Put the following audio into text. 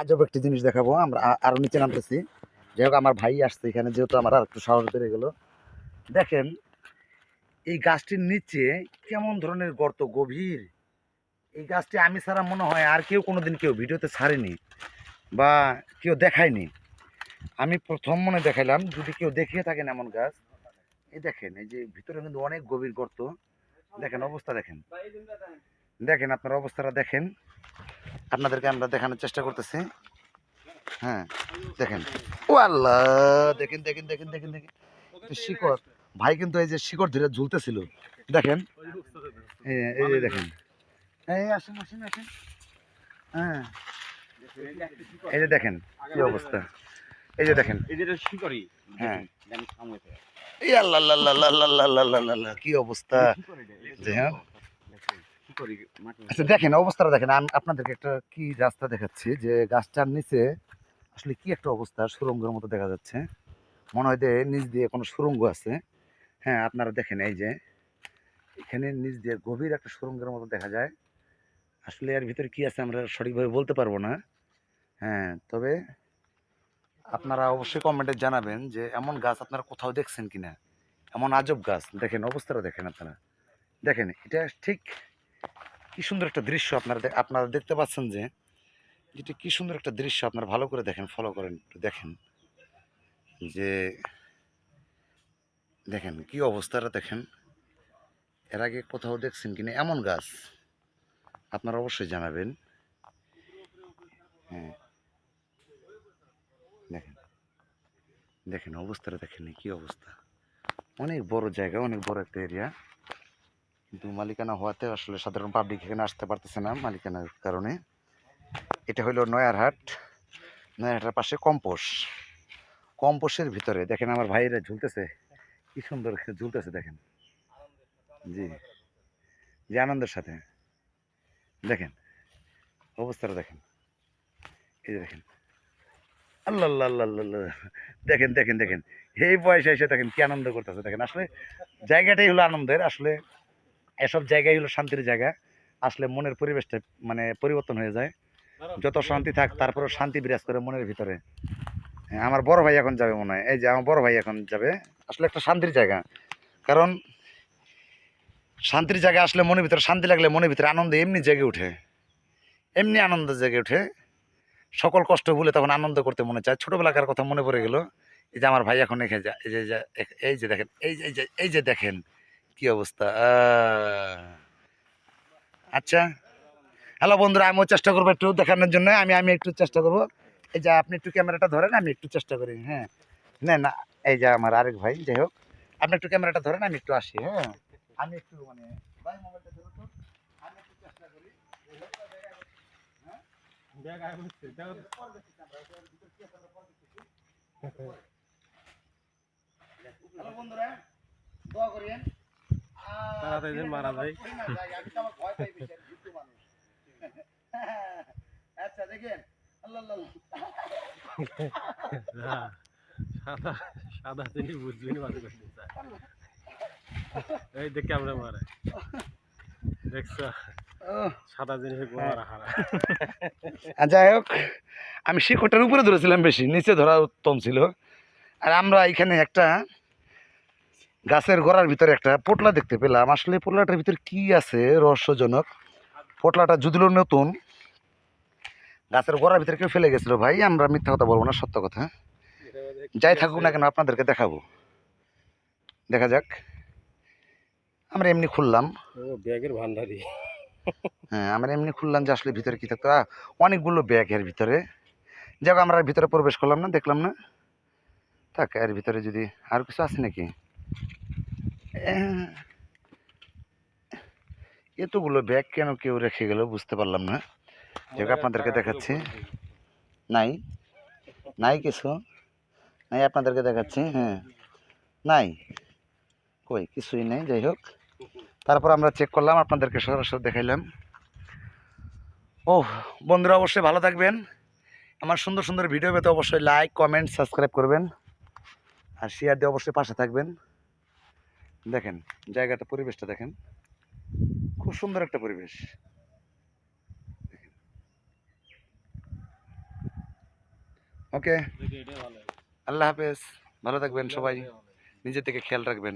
আজব একটি জিনিস দেখাবো। আমরা আরো নিচে নামতেছি। যাই হোক, আমার ভাই আসছে এখানে, যেহেতু আমার আর একটু সাহস বেড়ে গেল। দেখেন এই গাছটির নিচে কেমন ধরনের গর্ত, গভীর। এই গাছটি আমি ছাড়া মনে হয় আর কেউ কোনোদিন কেউ ভিডিওতে ছাড়েনি বা কেউ দেখায়নি। আমি প্রথম মনে দেখাইলাম, যদি কেউ দেখিয়ে থাকেন এমন গাছ। এই দেখেন, এই যে ভিতরে কিন্তু অনেক গভীর গর্ত। দেখেন অবস্থা, দেখেন দেখেন আপনার অবস্থাটা দেখেন। আপনাদেরকে আমরা দেখানোর চেষ্টা করতেছি। হ্যাঁ দেখেন, ও আল্লাহ, দেখেন দেখেন দেখেন দেখেন দেখেন শিকড়। ভাই কিন্তু এই যে শিকড় ধরে ঝুলতেছিল, দেখেন। এই যে দেখেন, এই আসেন আসেন আসেন। হ্যাঁ, এই যে দেখেন কি অবস্থা। এই যে দেখেন, এই যেটা শিকড়ি। হ্যাঁ, সামনে এই আল্লাহ আল্লাহ আল্লাহ আল্লাহ আল্লাহ আল্লাহ আল্লাহ, কি অবস্থা। যে হ্যাঁ, আচ্ছা দেখেন অবস্থাটা দেখেন। আমি আপনাদেরকে একটা কি রাস্তা দেখাচ্ছি, যে গাছটার নিচে আসলে কি একটা অবস্থা, সুরঙ্গের মতো দেখা যাচ্ছে। মনে হয় যে নিচ দিয়ে কোনো সুরঙ্গ আছে। হ্যাঁ আপনারা দেখেন, এই যে এখানে নিচ দিয়ে গভীর একটা সুরঙ্গের মতো দেখা যায়। আসলে এর ভিতরে কি আছে আমরা সঠিকভাবে বলতে পারবো না। হ্যাঁ, তবে আপনারা অবশ্যই কমেন্টে জানাবেন যে এমন গাছ আপনারা কোথাও দেখছেন কিনা, এমন আজব গাছ। দেখেন অবস্থাটা দেখেন আপনারা, দেখেন এটা ঠিক কি সুন্দর একটা দৃশ্য। আপনারা দেখতে পাচ্ছেন যে যেটা কি সুন্দর একটা দৃশ্য। আপনারা ভালো করে দেখেন, ফলো করেন, একটু দেখেন যে দেখেন কি অবস্থাটা দেখেন। এর আগে কোথাও দেখছেন কিনা এমন গাছ, আপনারা অবশ্যই জানাবেন। হ্যাঁ দেখেন দেখেন অবস্থাটা দেখেন, কি অবস্থা। অনেক বড় জায়গা, অনেক বড় একটা এরিয়া, কিন্তু মালিকানা হওয়াতে আসলে সাধারণ পাবলিক এখানে আসতে পারতেছে না মালিকানার কারণে। এটা হলো নয়ারহাট। নয়ারহাটের পাশে কম্পোশ। কম্পোশের ভিতরে দেখেন আমার ভাইরা ঝুলতেছে, কি সুন্দর ঝুলতেছে দেখেন। জি, যে আনন্দের সাথে দেখেন অবস্থাটা দেখেন। এই যে দেখেন, আল্লাহ আল্লাহ আল্লাহ আল্লাহ আল্লাহ। দেখেন দেখেন দেখেন, এই বয়সে এসে দেখেন কি আনন্দ করতেছে। দেখেন আসলে জায়গাটাই হলো আনন্দের। আসলে এসব জায়গায় হলো শান্তির জায়গা। আসলে মনের পরিবেশটা মানে পরিবর্তন হয়ে যায়। যত শান্তি থাক তারপরেও শান্তি বিরাজ করে মনের ভিতরে। হ্যাঁ, আমার বড় ভাই এখন যাবে মনে হয়, এই যে আমার বড় ভাই এখন যাবে। আসলে একটা শান্তির জায়গা, কারণ শান্তির জায়গায় আসলে মনের ভিতরে শান্তি লাগলে মনের ভিতরে আনন্দ এমনি জেগে ওঠে, এমনি আনন্দ জেগে ওঠে। সকল কষ্ট ভুলে তখন আনন্দ করতে মনে চায়। ছোটবেলাকার কথা মনে পড়ে গেল। এই যে আমার ভাই এখন এখানে এই যে এই যে দেখেন, এই যে দেখেন কি অবস্থা। আচ্ছা, হ্যালো বন্ধুরা, আমিও চেষ্টা করবো একটু দেখানোর জন্য। আমি একটু চেষ্টা করবো। এই যে আপনি একটু ক্যামেরাটা ধরেন, আমি একটু চেষ্টা করি। হ্যাঁ, না না, এই যে আমার আরেক ভাই, যাই হোক, আপনি একটু ক্যামেরাটা ধরেন, আমি একটু আসি। হ্যাঁ, আমি একটু মানে ভাই মোবাইলটা ধরো তো, আমি একটু চেষ্টা করি। হ্যালো বন্ধুরা, দোয়া করেন। তাড়াতাড়ি মারা যায়। আমি তো আমার ভয় পাই বেশি, আমি ভীতু মানুষ। আচ্ছা দেখেন, আল্লাহ আল্লাহ আল্লাহ। সাদা সাদা জিনিস বুঝবি না বাদ করতে চায়। এই দেখে আমরা মারে দেখছো, ওহ, সাদা জিনিসে গোয়া হ্যাঁ। মারা হারা। যাই হোক, আমি শিকড়টার উপরে ধরেছিলাম, বেশি নিচে ধরা উত্তম ছিল। আর আমরা এখানে একটা গাছের গোড়ার ভিতরে একটা পোটলা দেখতে পেলাম। আসলে পোটলাটার ভিতরে কি আছে রহস্যজনক। পোটলাটা যদিও নতুন, গাছের গোড়ার ভিতরে কেউ ফেলে গেছিল। ভাই আমরা মিথ্যা কথা বলবো না, সত্য কথা। যাই থাকুক না কেন আপনাদেরকে দেখাবো, দেখা যাক। আমরা এমনি খুললাম। ও ব্যাগের ভান্ডারি। হ্যাঁ, আমরা এমনি খুললাম যে আসলে ভিতরে কি থাকতো। অনেকগুলো ব্যাগ এর ভিতরে। যাক, আমরা এর ভিতরে প্রবেশ করলাম না, দেখলাম না। থাক, এর ভিতরে যদি আর কিছু আছে নাকি। এতগুলো ব্যাগ কেন কেউ রেখে গেল বুঝতে পারলাম না। যাক, আপনাদেরকে দেখাচ্ছি। নাই, নাই কিছু, নাই, আপনাদেরকে দেখাচ্ছি। হ্যাঁ, নাই, কই কিছুই নেই। যাই হোক, তারপর আমরা চেক করলাম, আপনাদেরকে সরাসরি দেখাইলাম। ও বন্ধুরা, অবশ্যই ভালো থাকবেন। আমার সুন্দর সুন্দর ভিডিও পেতে অবশ্যই লাইক, কমেন্ট, সাবস্ক্রাইব করবেন। আর শেয়ার দিয়ে অবশ্যই পাশে থাকবেন। দেখেন জায়গাটা, পরিবেশটা দেখেন, খুব সুন্দর একটা পরিবেশ। ওকে, দেখি এটাই ভালো হবে। আল্লাহ হাফেজ, ভালো থাকবেন সবাই, এটাই ভালো হবে। নিজের থেকে খেয়াল রাখবেন।